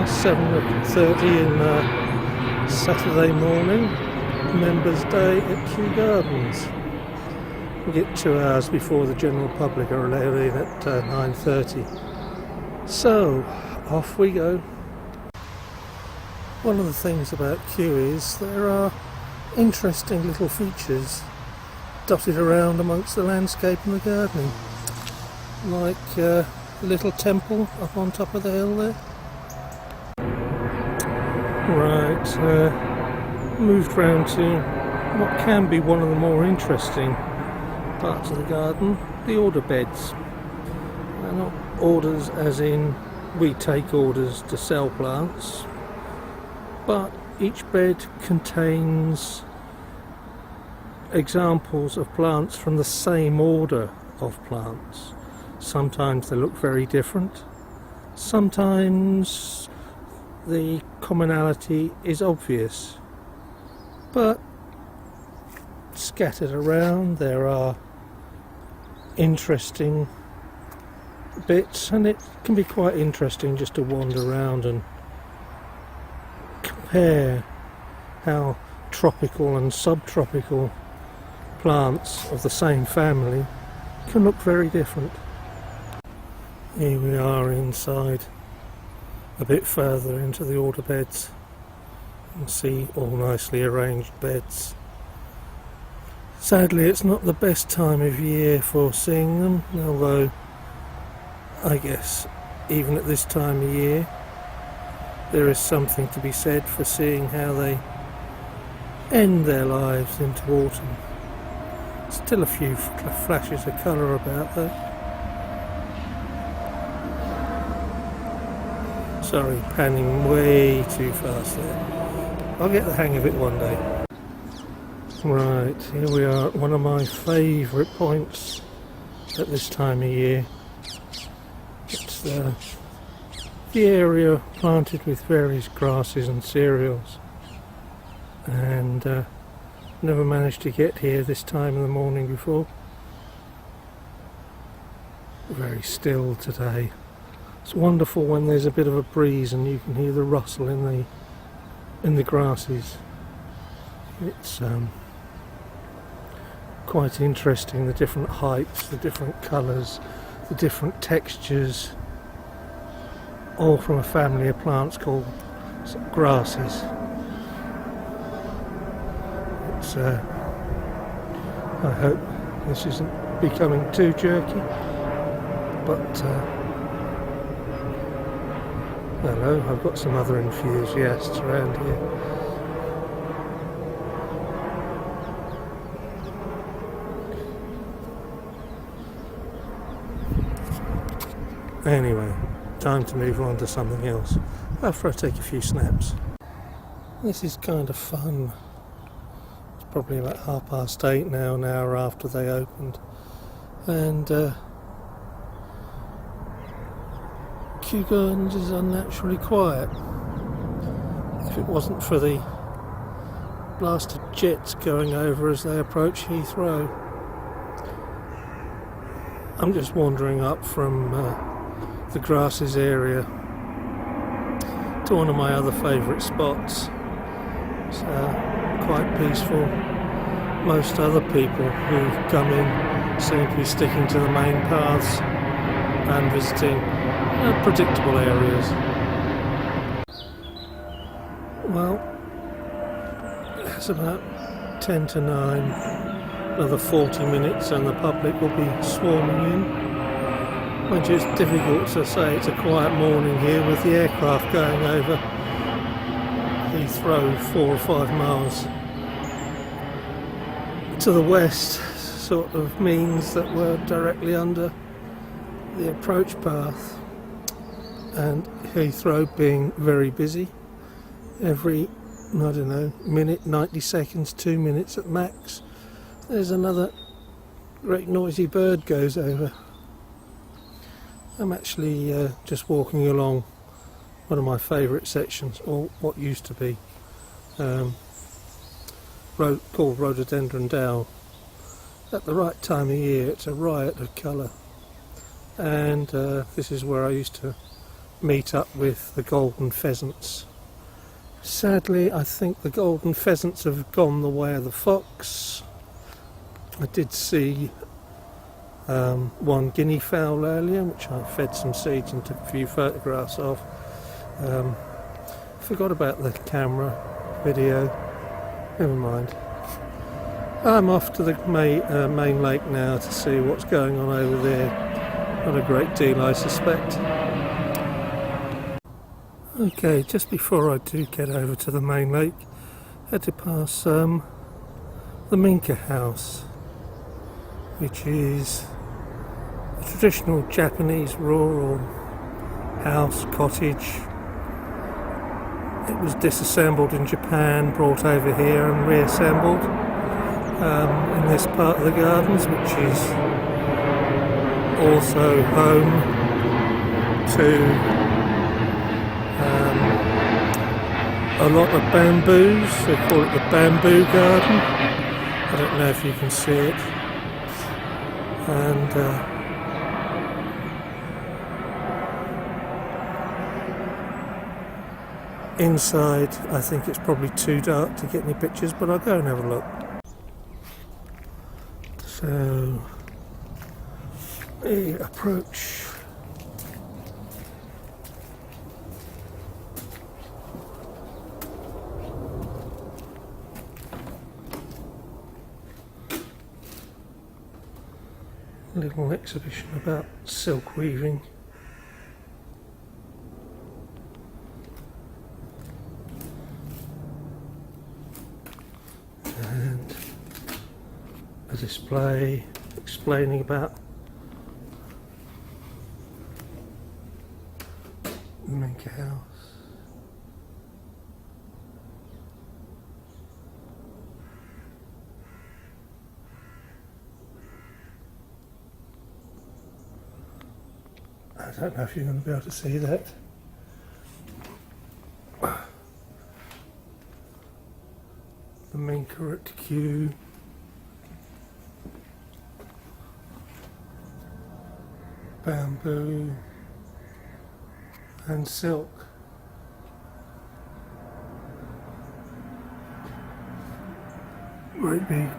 7:30 in Saturday morning, Members' Day at Kew Gardens. We get 2 hours before the general public are allowed in at 9:30. So, off we go. One of the things about Kew is there are interesting little features dotted around amongst the landscape and the gardening. Like a little temple up on top of the hill there. Right, moved round to what can be one of the more interesting parts of the garden, the order beds. They're not orders as in we take orders to sell plants, but each bed contains examples of plants from the same order of plants. Sometimes they look very different, sometimes the commonality is obvious, but scattered around there are interesting bits, and it can be quite interesting just to wander around and compare how tropical and subtropical plants of the same family can look very different. Here we are inside, a bit further into the order beds. You can see all nicely arranged beds. Sadly, it's not the best time of year for seeing them, although I guess even at this time of year there is something to be said for seeing how they end their lives into autumn. Still a few flashes of colour about though. Sorry, panning way too fast there. I'll get the hang of it one day. Right, here we are at one of my favourite points at this time of year. It's the area planted with various grasses and cereals, and never managed to get here this time in the morning before. Very still today. It's wonderful when there's a bit of a breeze and you can hear the rustle in the grasses. It's quite interesting, the different heights, the different colours, the different textures, all from a family of plants called grasses. It's I hope this isn't becoming too jerky, but hello, I've got some other enthusiasts around here. Anyway, time to move on to something else after I take a few snaps. This is kind of fun. It's probably about 8:30 now, an hour after they opened, and Kew Gardens is unnaturally quiet. If it wasn't for the blasted jets going over as they approach Heathrow. I'm just wandering up from the grasses area to one of my other favourite spots. It's quite peaceful. Most other people who come in seem to be sticking to the main paths and visiting predictable areas. Well, it's about 10 to 9, another 40 minutes and the public will be swarming in. Which is difficult to say it's a quiet morning here with the aircraft going over Heathrow 4 or 5 miles to the west, sort of means that we're directly under the approach path, and Heathrow being very busy. Every, I don't know, minute, 90 seconds, 2 minutes at max, there's another great noisy bird goes over. I'm actually just walking along one of my favourite sections, or what used to be, called Rhododendron Dell. At the right time of year it's a riot of colour, and this is where I used to meet up with the golden pheasants. Sadly, I think the golden pheasants have gone the way of the fox. I did see one guinea fowl earlier, which I fed some seeds and took a few photographs of. Forgot about the camera video. Never mind. I'm off to the main lake now to see what's going on over there. Not a great deal, I suspect. Okay, just before I do get over to the main lake, I had to pass the Minka house, which is a traditional Japanese rural house, cottage. It was disassembled in Japan, brought over here and reassembled in this part of the gardens, which is also home to a lot of bamboos. They call it the bamboo garden. I don't know if you can see it. And inside, I think it's probably too dark to get any pictures, but I'll go and have a look. So we approach a little exhibition about silk weaving. And a display explaining about the Minka house. I don't know if you're going to be able to see that. The Minka at Kew. Bamboo and silk. Great big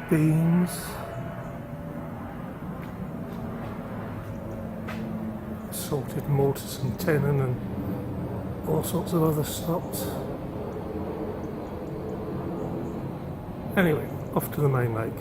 beams. Salted mortise and tenon and all sorts of other stops. Anyway, off to the main lake.